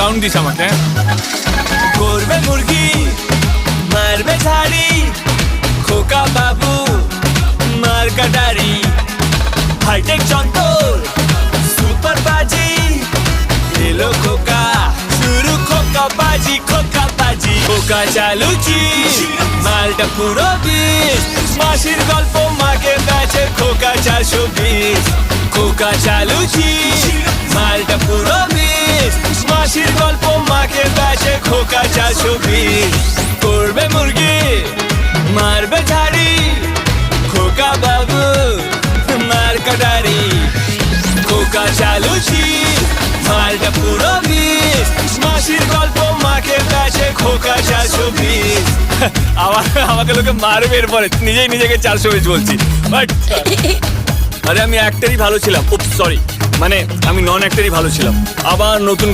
Sound this আমাকে। করবে মুরগি মারবে ঝাড়ি, খোকা বাবু মার কাটারি, হাইটেক যন্তর সুপার বাজি, এলো খোকা শুরু খোকা বাজি, খোকা বাজি। খোকা চালুচি মালটা পুরো বিষ, মাসির গল্প মাকে বেচে খোকা 420। খোকা চালুচি মালটা পুরো বিষ, মাসির গল্প মাকে বেচে খোকা 420। করবে মুরগি মারবে ঝাড়ি, খোকা বাবু মার কাটারি, খোকা চালুচি মালটা পুরো বিষ, মাসির গল্প মাকে বেচে খোকা 420। আমাকে লোকে মারবে এরপরে, নিজেই নিজেকে 420 বলছি। বাট আরে আমি অ্যাক্টরই ভালো ছিলাম, সরি মানে আমি নন অ্যাক্টরই ভালো ছিলাম। আবার নতুন